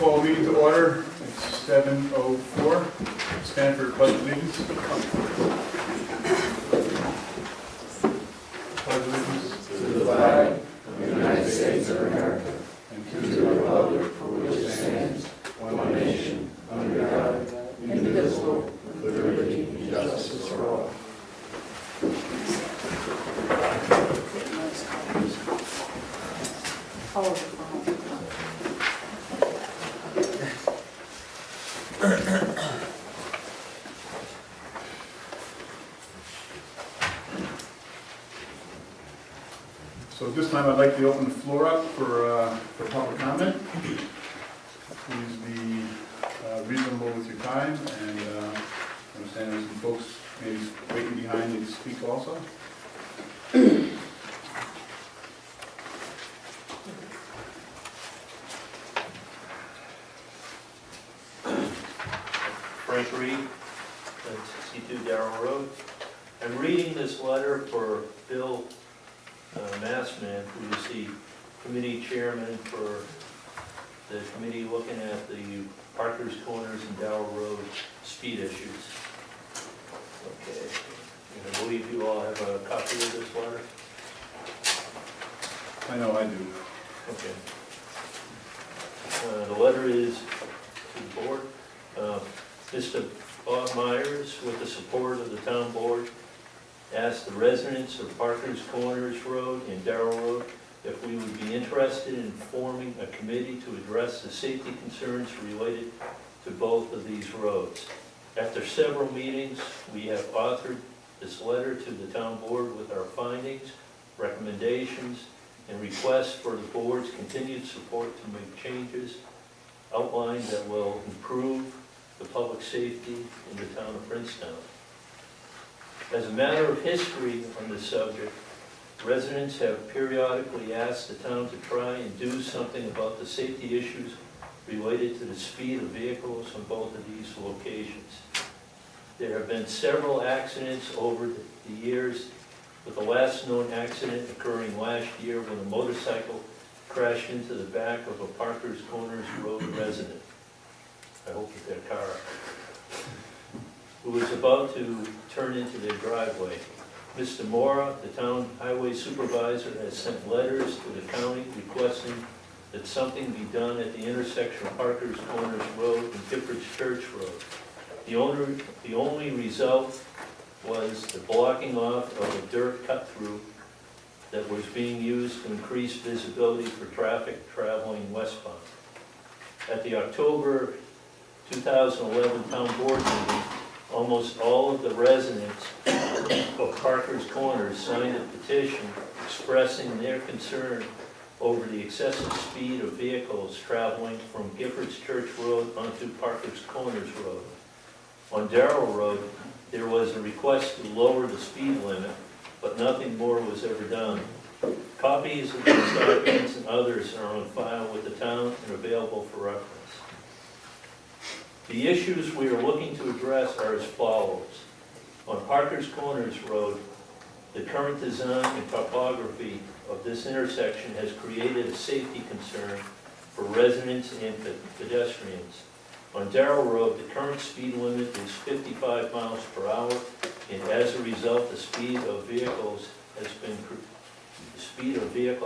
Call meeting to order. It's 7:04. Stand for the pledge of allegiance. Pledge allegiance To the flag of the United States of America, and to the republic for which it stands, one nation, under God, indivisible, with liberty and justice for all. So at this time, I'd like to open the floor up for public comment. Please be reasonable with your time, and I understand there's some folks maybe waiting behind you to speak also. Frank Reed, 62 Darrell Road. I'm reading this letter for Bill Massman, who is the committee chairman for the committee looking at the Parker's Corners and Darrell Road speed issues. Okay, and I believe you all have a copy of this letter? I know I do. Okay. The letter is to the board. Mr. Bob Myers, with the support of the town board, asked the residents of Parker's Corners Road and Darrell Road if we would be interested in forming a committee to address the safety concerns related to both of these roads. After several meetings, we have authored this letter to the town board with our findings, recommendations, and requests for the board's continued support to make changes outlined that will improve the public safety in the town of Princetown. As a matter of history on this subject, residents have periodically asked the town to try and do something about the safety issues related to the speed of vehicles on both of these locations. There have been several accidents over the years, with the last known accident occurring last year when a motorcycle crashed into the back of a Parker's Corners Road resident. I hope it's their car, who was about to turn into their driveway. Mr. Mora, the town highway supervisor, has sent letters to the county requesting that something be done at the intersection of Parker's Corners Road and Gifford's Church Road. The only result was the blocking off of a dirt cut-through that was being used to increase visibility for traffic traveling westbound. At the October 2011 town board meeting, almost all of the residents of Parker's Corners signed a petition expressing their concern over the excessive speed of vehicles traveling from Gifford's Church Road onto Parker's Corners Road. On Darrell Road, there was a request to lower the speed limit, but nothing more was ever done. Copies of these documents and others are on file with the town and available for reference. The issues we are looking to address are as follows. On Parker's Corners Road, the current design and topography of this intersection has created a safety concern for residents and pedestrians. On Darrell Road, the current speed limit is 55 miles per hour, and as a result, the speed of vehicle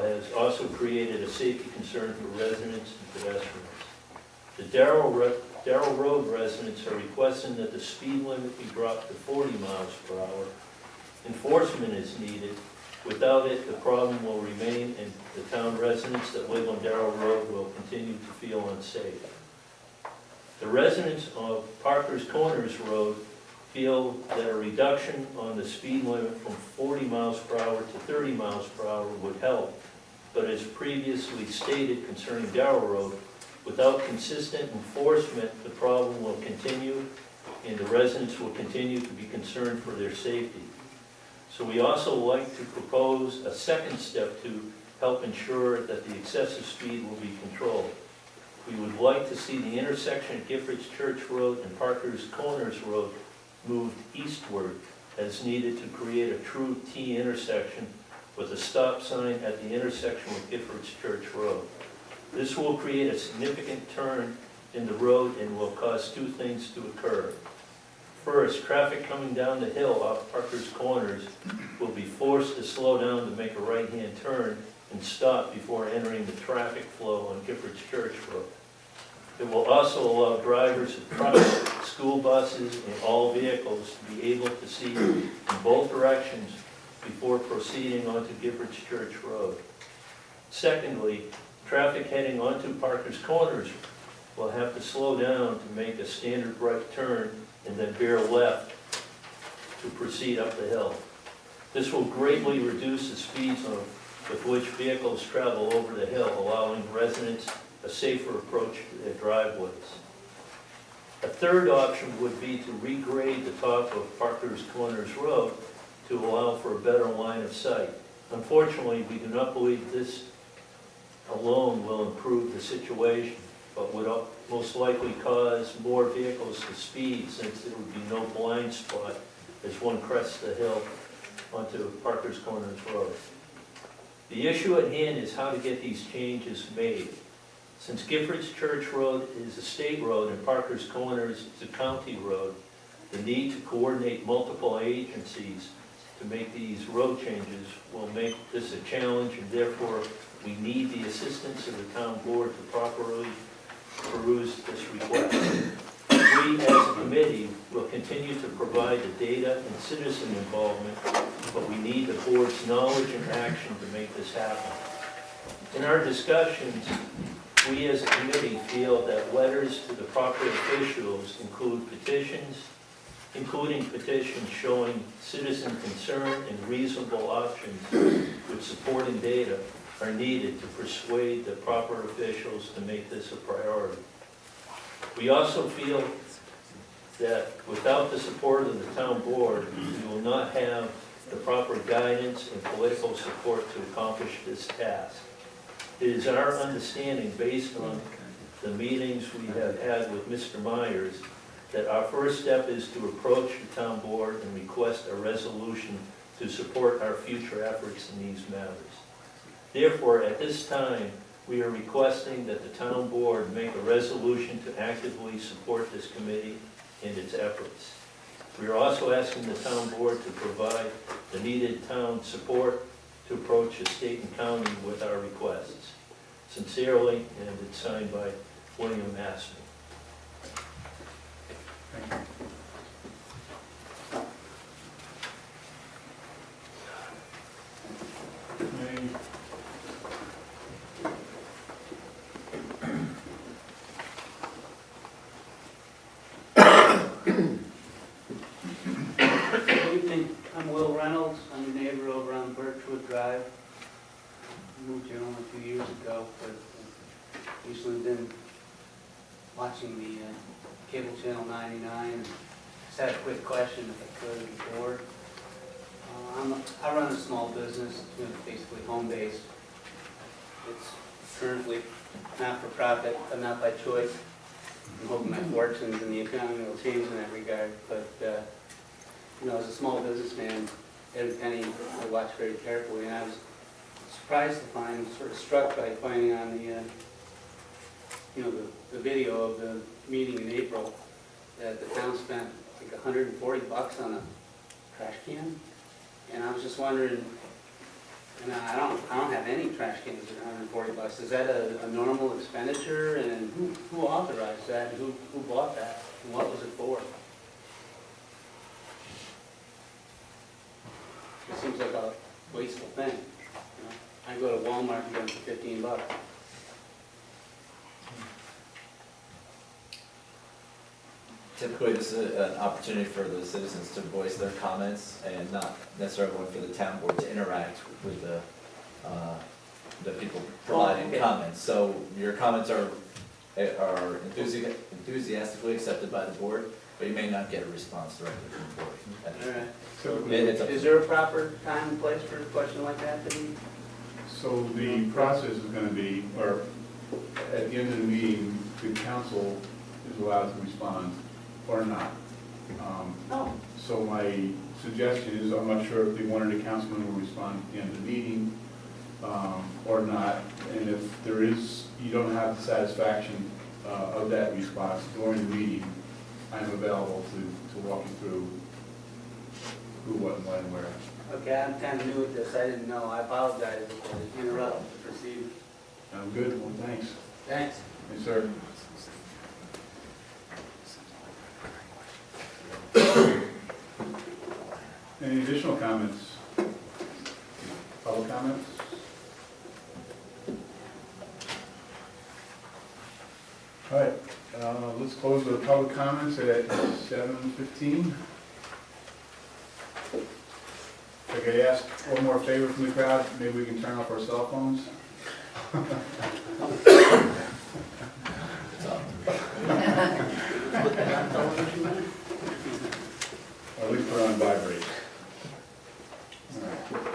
has also created a safety concern for residents and pedestrians. The Darrell Road residents are requesting that the speed limit be dropped to 40 miles per hour. Enforcement is needed. Without it, the problem will remain, and the town residents that live on Darrell Road will continue to feel unsafe. The residents of Parker's Corners Road feel that a reduction on the speed limit from 40 miles per hour to 30 miles per hour would help. But as previously stated concerning Darrell Road, without consistent enforcement, the problem will continue and the residents will continue to be concerned for their safety. So we also like to propose a second step to help ensure that the excessive speed will be controlled. We would like to see the intersection at Gifford's Church Road and Parker's Corners Road moved eastward as needed to create a true T intersection with a stop sign at the intersection with Gifford's Church Road. This will create a significant turn in the road and will cause two things to occur. First, traffic coming down the hill off Parker's Corners will be forced to slow down to make a right-hand turn and stop before entering the traffic flow on Giffords Church Road. It will also allow drivers of trucks, school buses, and all vehicles to be able to see in both directions before proceeding onto Giffords Church Road. Secondly, traffic heading onto Parker's Corners will have to slow down to make a standard right turn and then veer left to proceed up the hill. This will greatly reduce the speeds with which vehicles travel over the hill, allowing residents a safer approach to their driveways. A third option would be to regrade the top of Parker's Corners Road to allow for a better line of sight. Unfortunately, we do not believe this alone will improve the situation, but would most likely cause more vehicles to speed, since there would be no blind spot as one crests the hill onto Parker's Corners Road. The issue at hand is how to get these changes made. Since Giffords Church Road is a state road and Parker's Corners is a county road, the need to coordinate multiple agencies to make these road changes will make this a challenge, and therefore we need the assistance of the town board to properly peruse this request. We, as a committee, will continue to provide the data and citizen involvement, but we need the board's knowledge and action to make this happen. In our discussions, we as a committee feel that letters to the proper officials including petitions showing citizen concern and reasonable options with supporting data, are needed to persuade the proper officials to make this a priority. We also feel that without the support of the town board, we will not have the proper guidance and political support to accomplish this task. It is our understanding, based on the meetings we have had with Mr. Myers, that our first step is to approach the town board and request a resolution to support our future efforts in these matters. Therefore, at this time, we are requesting that the town board make a resolution to actively support this committee and its efforts. We are also asking the town board to provide the needed town support to approach the state and county with our requests. Sincerely, and it's signed by William Aston. Thank you. Good evening, I'm Will Reynolds, I'm a neighbor over on Birchwood Drive. Moved here only 2 years ago, but recently been watching the cable channel 99. Just had a quick question, if I could, of the board. I run a small business, basically home-based. It's currently not for profit, but not by choice. I'm hoping my fortunes in the economy will change in that regard, but as a small businessman, every penny I watch very carefully, and I was surprised to find, sort of struck by finding on the video of the meeting in April that the town spent like $140 on a trash can, and I was just wondering. And I don't have any trash cans at $140. Is that a normal expenditure? And who authorized that? And who bought that? And what was it for? It seems like a wasteful thing. I go to Walmart and get them for $15. Typically, this is an opportunity for the citizens to voice their comments, and not necessarily one for the town board to interact with the people providing comments. So your comments are enthusiastically accepted by the board, but you may not get a response directly from the board. All right. So, Is there a proper time and place for a question like that to be? so the process is going to be, or at the end of the meeting, the council is allowed to respond or not. Oh. So my suggestion is, I'm not sure if the one or the councilman will respond at the end of the meeting. or not. And if there is, you don't have the satisfaction of that response during the meeting, I'm available to walk you through who, what, and when, where. Okay, I'm kind of new at this, I didn't know, I apologize for the interrupt, proceed. I'm good, well, thanks. Thanks. Yes, sir. Any additional comments? Public comments? All right, let's close the public comments at 7:15. If I could ask one more favor from the crowd, maybe we can turn off our cell phones? Or at least put on vibrate. All right.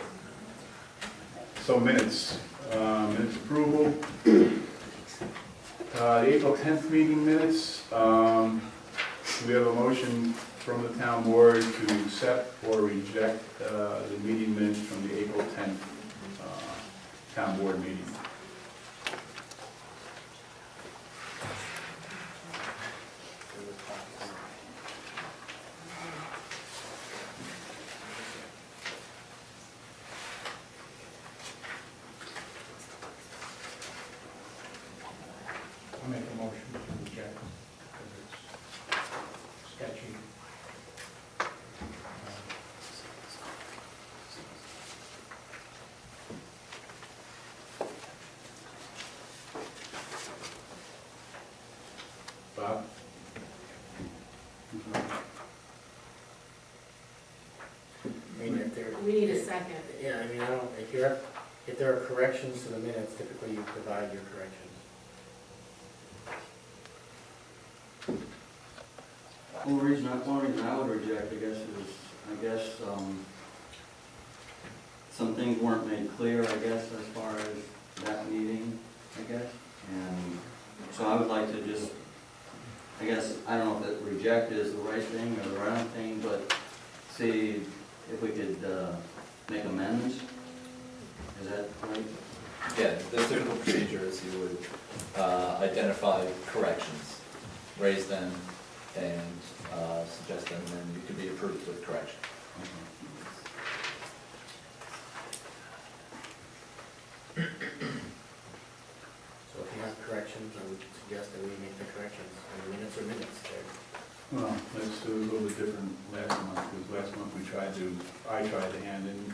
So minutes, minutes approval. The April 10th meeting minutes, we have a motion from the town board to accept or reject the meeting minutes from the April 10th town board meeting. I'll make a motion to reject because it's sketchy. Bob? I mean, if there, We need a second. yeah, I mean, I don't, if there are corrections to the minutes, typically you provide your corrections. Well, the reason I would reject, I guess, some things weren't made clear, I guess, as far as that meeting, I guess. And so I would like to just, I guess, I don't know if that reject is the right thing or the wrong thing, but see if we could make amendments. Is that right? Yeah, the typical procedure is you would identify corrections, raise them, and suggest them, and then you could be approved with correction. So if you have corrections, I would suggest that we make the corrections, and minutes are minutes there. Well, that's a little bit different last month, because last month I tried to hand in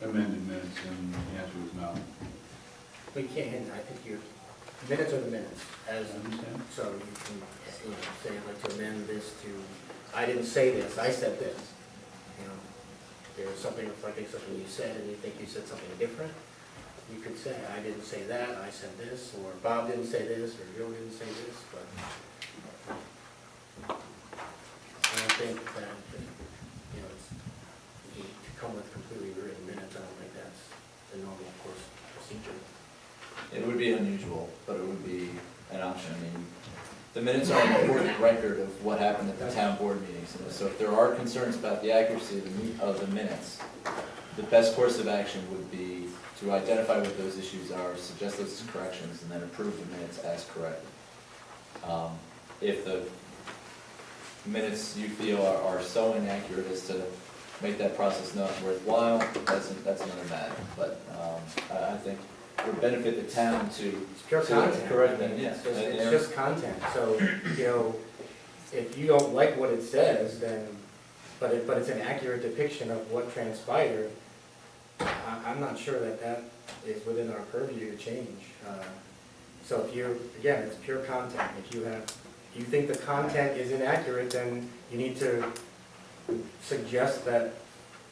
amended minutes, and the answer was no. But you can't, I think minutes are the minutes, as, Understand? so you can, say, I'd like to amend this to, I didn't say this, I said this. You know, there's something reflecting something you said, and you think you said something different, you could say, I didn't say that, I said this, or Bob didn't say this, or Joe didn't say this, but I don't think that, it's, you come with completely written minutes, I don't think that's the normal course procedure. It would be unusual, but it would be an option. I mean, the minutes are an important record of what happened at the town board meetings. And so if there are concerns about the accuracy of the minutes, the best course of action would be to identify what those issues are, suggest those as corrections, and then approve the minutes as corrected. If the minutes you feel are so inaccurate as to make that process not worthwhile, that's another matter. But I think it would benefit the town to It's pure content. correct them, yeah. It's just content, so, if you don't like what it says, then, but it's an accurate depiction of what transpired, I'm not sure that is within our purview to change. So if again, it's pure content. If you think the content is inaccurate, then you need to suggest that.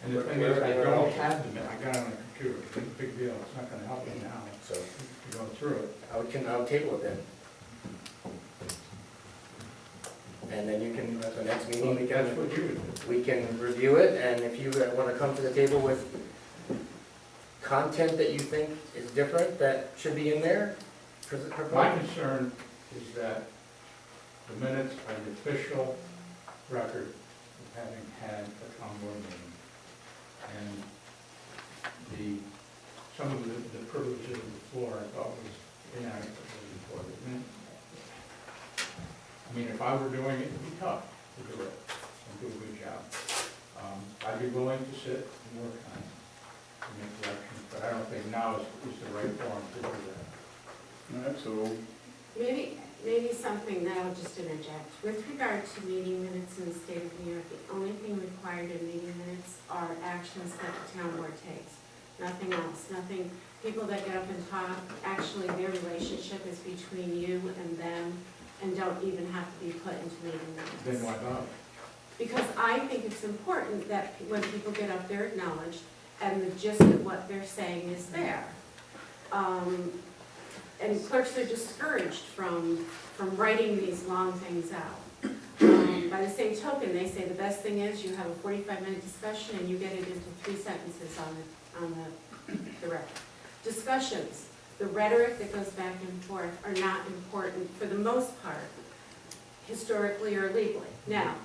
And the thing is, I don't have the minute, I got it on the computer, it's a big deal, it's not gonna help you now, So to go through it. I would table it then. And then you can, at the next meeting, That's what you would do. we can review it, and if you want to come to the table with content that you think is different, that should be in there, My concern is that the minutes are the official record of having had a town board meeting. And some of the privileges of the floor I thought was inadequately reported. I mean, if I were doing it, it'd be tough to do it and do a good job. I'd be willing to sit and work on it and make corrections, but I don't think now is the right forum to do that. All right, so, Maybe something that I'll just interject. With regard to meeting minutes in the state of New York, the only thing required in meeting minutes are actions that the town board takes. Nothing else, nothing, people that get up and talk, actually their relationship is between you and them and don't even have to be put into meeting minutes. Then why not? Because I think it's important that when people get up, they're acknowledged and the gist of what they're saying is there. And clerks are discouraged from writing these long things out. By the same token, they say the best thing is you have a 45-minute discussion and you get it into 3 sentences on the record. Discussions, the rhetoric that goes back and forth are not important for the most part, historically or legally. Now,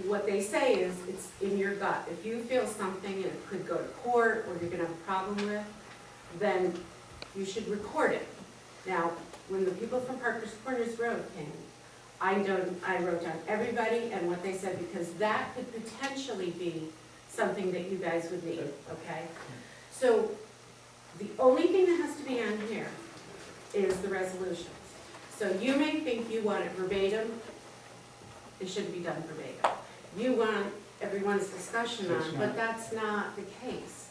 what they say is it's in your gut. If you feel something and it could go to court or you're gonna have a problem with, then you should record it. Now, when the people from Parker's Corners Road came, I wrote down everybody and what they said because that could potentially be something that you guys would need, okay? So the only thing that has to be on here is the resolutions. So you may think you want it verbatim, it shouldn't be done verbatim. You want everyone's discussion on, but that's not the case.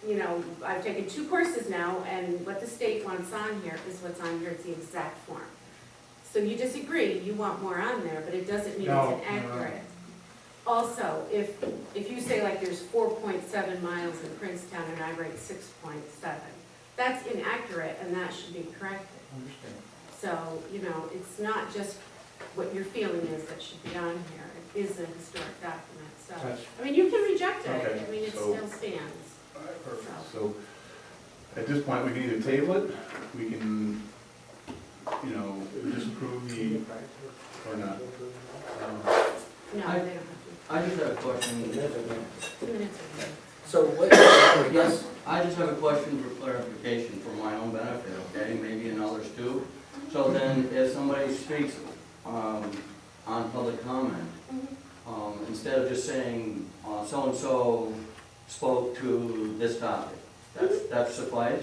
You know, I've taken 2 courses now, and what the state wants on here is what's on here, it's the exact form. So you disagree, you want more on there, but it doesn't mean No, it's inaccurate. Also, if you say like there's 4.7 miles in Princetown and I write 6.7, that's inaccurate and that should be corrected. Understand. So, you know, it's not just what your feeling is that should be on here, it is a historic document, so. That's- I mean, you can reject it, Okay, I mean, it so- still stands. all right, perfect. So, at this point, we can either table it, we can, you know, disapprove the, or not. No, they I- don't have I just have a question. to. 2 minutes or more. So what, I guess, Yes, I just have a question for clarification for my own benefit, okay, maybe and others too. So then, if somebody speaks on public comment, instead of just saying, so-and-so spoke to this topic, that suffice?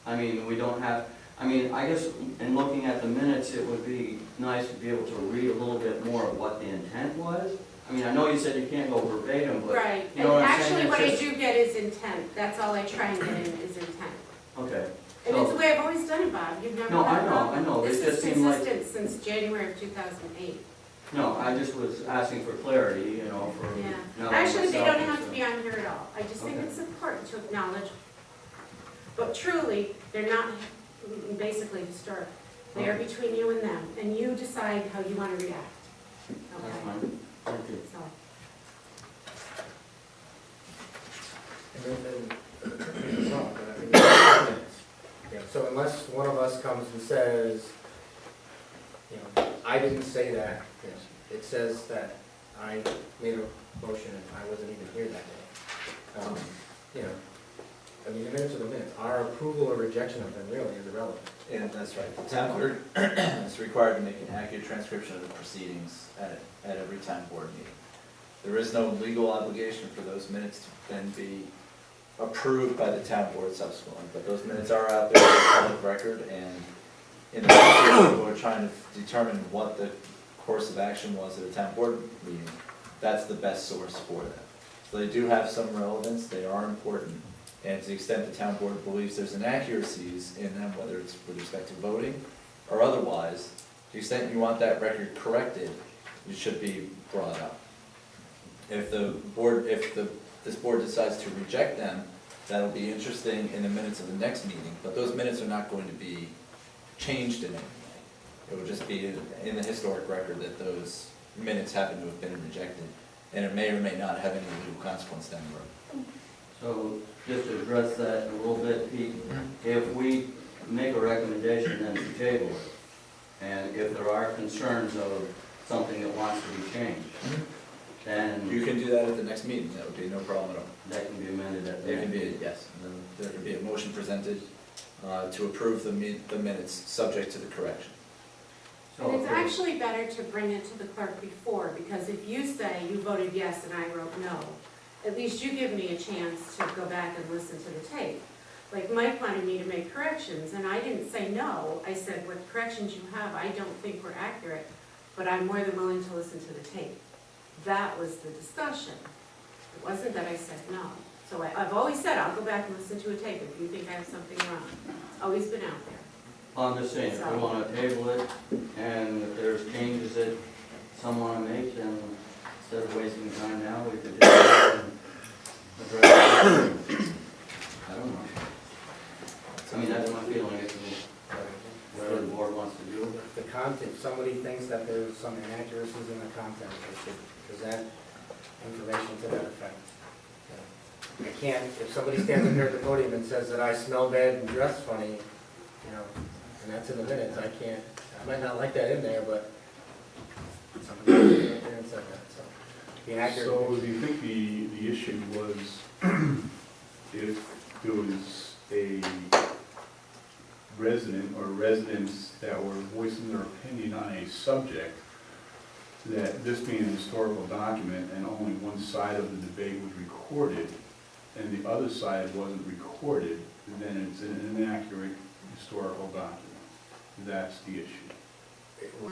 I mean, we don't have, I mean, I guess in looking at the minutes, it would be nice to be able to read a little bit more of what the intent was. I mean, I know you said you can't go verbatim, but, Right, you and know what I'm saying? actually It's what I just- do get is intent, that's all I try and get in is intent. okay. And it's the way I've always done it, Bob, you've never No, had I a know, problem. I know. It This just is seemed like- consistent since January of 2008. No, I just was asking for clarity, you know, for. Yeah, not actually, they myself don't and have to stuff. be on here at all. I just think Okay. it's important to acknowledge, but truly, they're not basically historic. They are Okay. between you and them, and you decide how you want to react. That's Okay, fine, thank you. so, and no, but I mean, yeah, so unless one of us comes and says, you know, I didn't say that, you know, it says that I made a motion and I wasn't even here that day. You know, I mean, the minutes are the minutes. Our approval or rejection of them really is irrelevant. And that's right, the town clerk is required to make an accurate transcription of the proceedings at every town board meeting. There is no legal obligation for those minutes to then be approved by the town board subsequently, but those minutes are out there as a public record, and in the future, people are trying to determine what the course of action was at a town board meeting. That's the best source for that. So they do have some relevance, they are important, and to the extent the town board believes there's inaccuracies in them, whether it's with respect to voting or otherwise, to the extent you want that record corrected, it should be brought up. If this board decides to reject them, that'll be interesting in the minutes of the next meeting, but those minutes are not going to be changed in any way. It will just be in the historic record that those minutes happen to have been rejected, and it may or may not have any legal consequence down the road. So just to address that a little bit, Pete, if we make a recommendation then to table it, and if there are concerns of something that wants to be changed, then You can do that at the next meeting, that would be no problem at all. that can be amended at the There can next be, meeting. yes, and then there can be a motion presented to approve the minutes, subject to the correction. So And it's if actually better to bring it to the clerk before, because if you say you voted yes and I wrote no, at least you give me a chance to go back and listen to the tape. Like Mike wanted me to make corrections, and I didn't say no, I said what corrections you have, I don't think were accurate, but I'm more than willing to listen to the tape. That was the discussion. It wasn't that I said no. So I've always said, I'll go back and listen to a tape if you think I have something wrong. It's always been out there. I'm just saying, if we wanna table it, and if there's changes that some wanna make, then instead of wasting time now, we could just address it. I don't know. I mean, that's my feeling, it's whatever the board wants to do. The content, if somebody thinks that there's some inaccuracies in the content, they should present information to that effect. I can't, if somebody stands up here at the podium and says that I smell bad and dress funny, you know, and that's in the minutes, I can't, I might not like that in there, but somebody stood up there and said that, so. The inaccurate. So do you think the issue was if there was a resident or residents that were voicing their opinion on a subject, that this being a historical document and only one side of the debate was recorded and the other side wasn't recorded, then it's an inaccurate historical document? That's the issue.